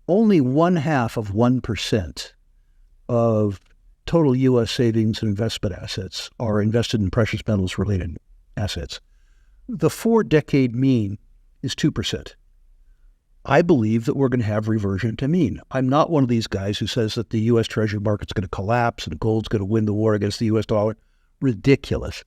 Only 1/2 of 1% of total U.S. savings and investment assets are invested in precious metals related assets. The 4-decade mean is 2%. I believe that we're going to have reversion to mean. I'm not one of these guys who says that the U.S. Treasury market's going to collapse and gold's going to win the war against the U.S. dollar. Ridiculous.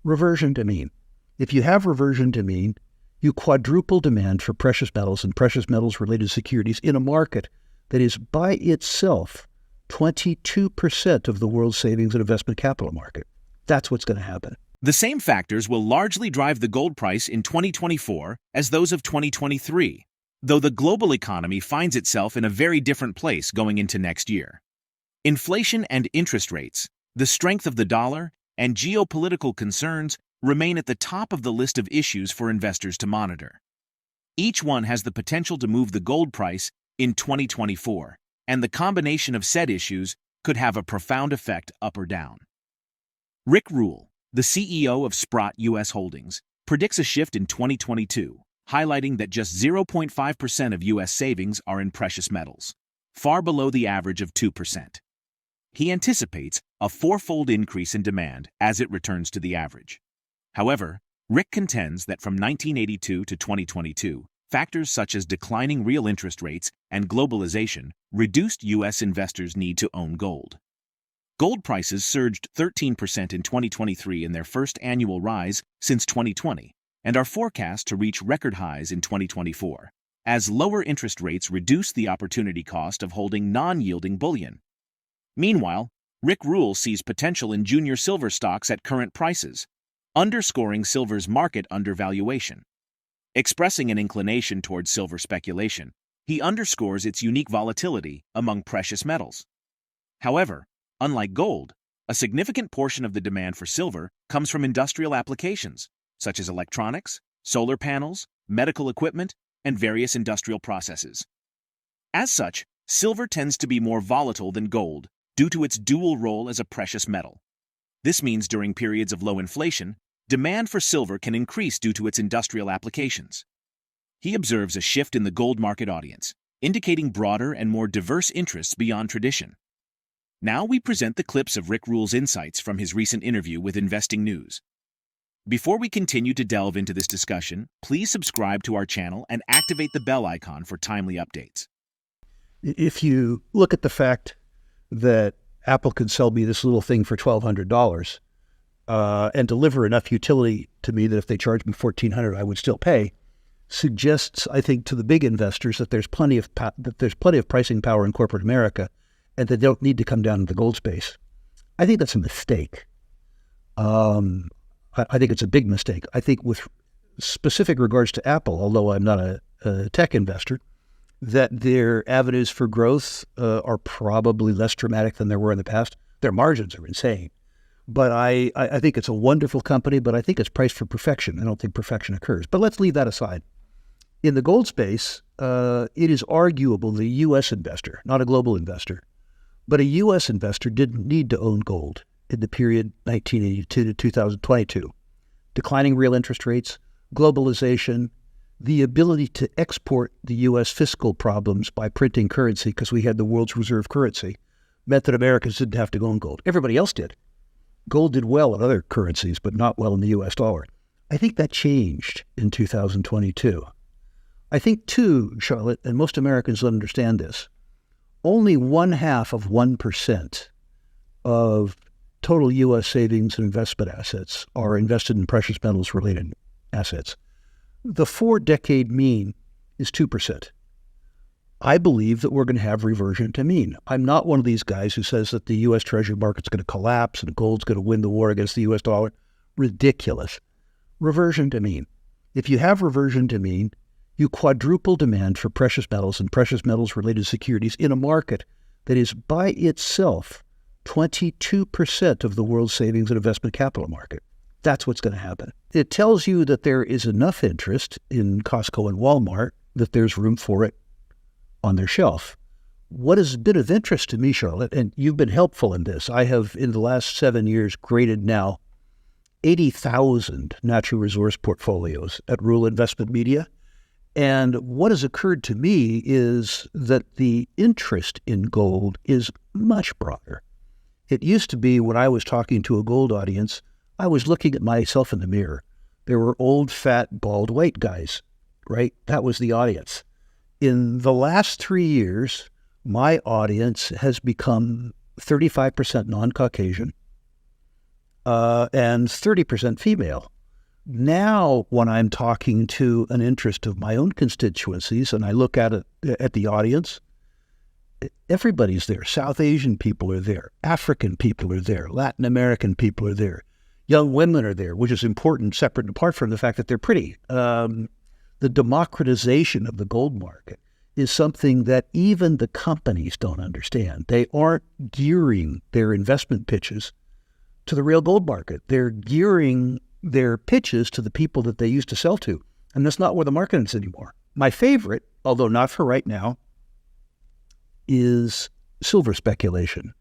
Reversion to mean. If you have reversion to mean, you quadruple demand for precious metals and precious metals related securities in a market that is by itself 22% of the world's savings and investment capital market. That's what's going to happen. The same factors will largely drive the gold price in 2024 as those of 2023, though the global economy finds itself in a very different place going into next year. Inflation and interest rates, the strength of the dollar, and geopolitical concerns remain at the top of the list of issues for investors to monitor. Each one has the potential to move the gold price in 2024, and the combination of said issues could have a profound effect up or down. RickRule, the CEO of Sprott U.S. Holdings, predicts a shift in 2022, highlighting that just 0.5% of U.S. savings are in precious metals, far below the average of 2%. He anticipates a fourfold increase in demand as it returns to the average. However, Rick contends that from 1982 to 2022, factors such as declining real interest rates and globalization reduced U.S. investors' need to own gold. Gold prices surged 13% in 2023 in their first annual rise since 2020, and are forecast to reach record highs in 2024, as lower interest rates reduce the opportunity cost of holding non-yielding bullion. Meanwhile, RickRule sees potential in junior silver stocks at current prices, underscoring silver's market undervaluation. Expressing an inclination towards silver speculation, he underscores its unique volatility among precious metals. However, unlike gold, a significant portion of the demand for silver comes from industrial applications, such as electronics, solar panels, medical equipment, and various industrial processes. As such, silver tends to be more volatile than gold due to its dual role as a precious metal. This means during periods of low inflation, demand for silver can increase due to its industrial applications. He observes a shift in the gold market audience, indicating broader and more diverse interests beyond tradition. Now we present the clips of RickRule's insights from his recent interview with Investing News. Before we continue to delve into this discussion, please subscribe to our channel and activate the bell icon for timely updates. If you look at the fact that Apple can sell me this little thing for $1,200 and deliver enough utility to me that if they charge me $1,400, I would still pay, suggests, I think, to the big investors that there's plenty of pricing power in corporate America, and they don't need to come down to the gold space. I think that's a mistake. I think it's a big mistake. I think with specific regards to Apple, although I'm not a tech investor, that their avenues for growth are probably less dramatic than there were in the past. Their margins are insane. But I think it's a wonderful company, but I think it's priced for perfection. I don't think perfection occurs. But let's leave that aside. In the gold space, it is arguable the U.S. investor, not a global investor, but a U.S. investor didn't need to own gold in the period 1982 to 2022. Declining real interest rates, globalization, the ability to export the U.S. fiscal problems by printing currency because we had the world's reserve currency meant that Americans didn't have to own gold. Everybody else did. Gold did well in other currencies, but not well in the U.S. dollar. I think that changed in 2022. I think, too, Charlotte, and most Americans don't understand this, only 1/2 of 1% of total U.S. savings and investment assets are invested in precious metals related assets. The 4-decade mean is 2%. I believe that we're going to have reversion to mean. I'm not one of these guys who says that the U.S. Treasury market's going to collapse and gold's going to win the war against the U.S. dollar. Ridiculous. Reversion to mean. If you have reversion to mean, you quadruple demand for precious metals and precious metals related securities in a market that is by itself 22% of the world's savings and investment capital market. That's what's going to happen. It tells you that there is enough interest in Costco and Walmart that there's room for it on their shelf. What has been of interest to me, Charlotte, and you've been helpful in this, I have in the last 7 years graded now 80,000 natural resource portfolios at Rule Investment Media, And what has occurred to me is that the interest in gold is much broader. It used to be when I was talking to a gold audience, I was looking at myself in the mirror. There were old, fat, bald, white guys, right? That was the audience. In the last 3 years, my audience has become 35% non-Caucasian and 30% female. Now, when I'm talking to an interest of my own constituencies and I look at the audience, everybody's there. South Asian people are there. African people are there. Latin American people are there. Young women are there, which is important, separate and apart from the fact that they're pretty. The democratization of the gold market is something that even the companies don't understand. They aren't gearing their investment pitches to the real gold market. They're gearing their pitches to the people that they used to sell to. And that's not where the market is anymore. My favorite, although not for right now, is silver speculation.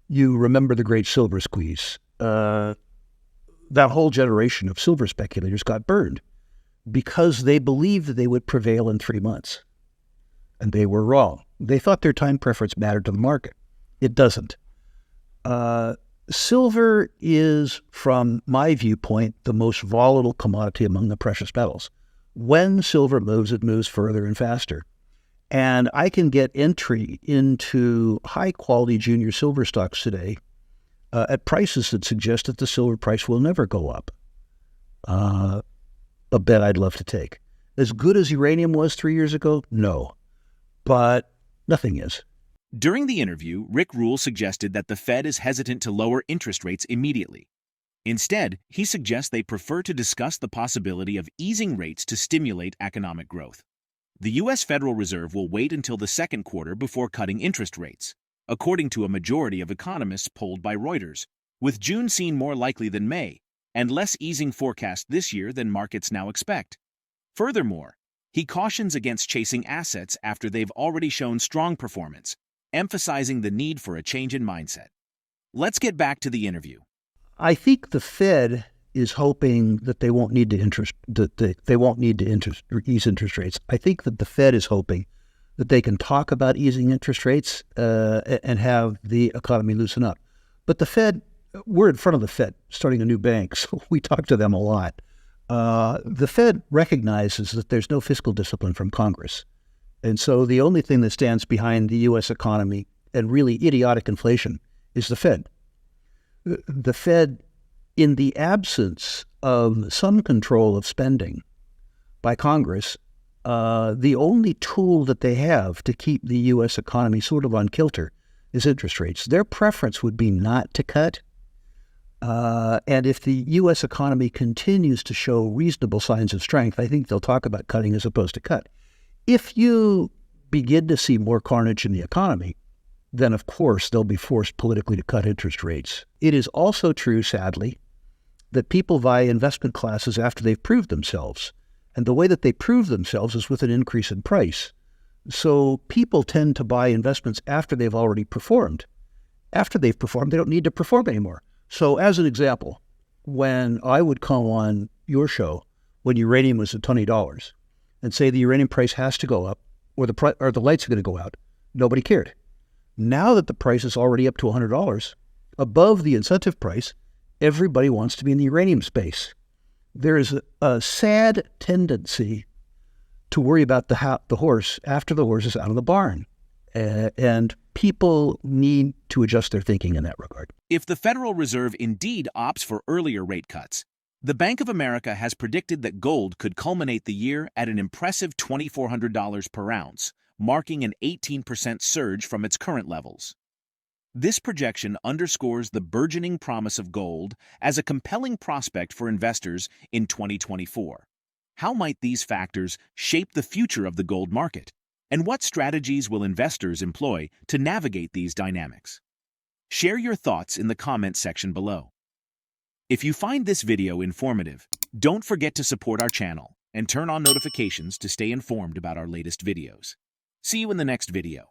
You remember the great silver squeeze. That whole generation of silver speculators got burned because they believed that they would prevail in 3 months. And they were wrong. They thought their time preference mattered to the market. It doesn't. Silver is, from my viewpoint, the most volatile commodity among the precious metals. When silver moves, it moves further and faster. And I can get entry into high-quality junior silver stocks today at prices that suggest that the silver price will never go up. A bet I'd love to take. As good as uranium was 3 years ago? No. But nothing is. During the interview, RickRule suggested that the Fed is hesitant to lower interest rates immediately. Instead, he suggests they prefer to discuss the possibility of easing rates to stimulate economic growth. The U.S. Federal Reserve will wait until the second quarter before cutting interest rates, according to a majority of economists polled by Reuters, with June seen more likely than May, and less easing forecast this year than markets now expect. Furthermore, he cautions against chasing assets after they've already shown strong performance, emphasizing the need for a change in mindset. Let's get back to the interview. I think the Fed is hoping that they won't need to ease interest rates. I think that the Fed is hoping that they can talk about easing interest rates and have the economy loosen up. But the Fed, we're in front of the Fed, starting a new bank, so we talk to them a lot. The Fed recognizes that there's no fiscal discipline from Congress. And so the only thing that stands behind the U.S. economy and really idiotic inflation is the Fed. The Fed, in the absence of some control of spending by Congress, the only tool that they have to keep the U.S. economy sort of on kilter is interest rates. Their preference would be not to cut. And if the U.S. economy continues to show reasonable signs of strength, I think they'll talk about cutting as opposed to cut. If you begin to see more carnage in the economy, then of course they'll be forced politically to cut interest rates. It is also true, sadly, that people buy investment classes after they've proved themselves. And the way that they prove themselves is with an increase in price. So people tend to buy investments after they've already performed. After they've performed, they don't need to perform anymore. So as an example, when I would come on your show when uranium was at $20 and say the uranium price has to go up or the lights are going to go out, nobody cared. Now that the price is already up to $100, above the incentive price, everybody wants to be in the uranium space. There is a sad tendency to worry about the horse after the horse is out of the barn. And people need to adjust their thinking in that regard. If the Federal Reserve indeed opts for earlier rate cuts, the Bank of America has predicted that gold could culminate the year at an impressive $2,400 per ounce, marking an 18% surge from its current levels. This projection underscores the burgeoning promise of gold as a compelling prospect for investors in 2024. How might these factors shape the future of the gold market? And what strategies will investors employ to navigate these dynamics? Share your thoughts in the comments section below. If you find this video informative, don't forget to support our channel and turn on notifications to stay informed about our latest videos. See you in the next video.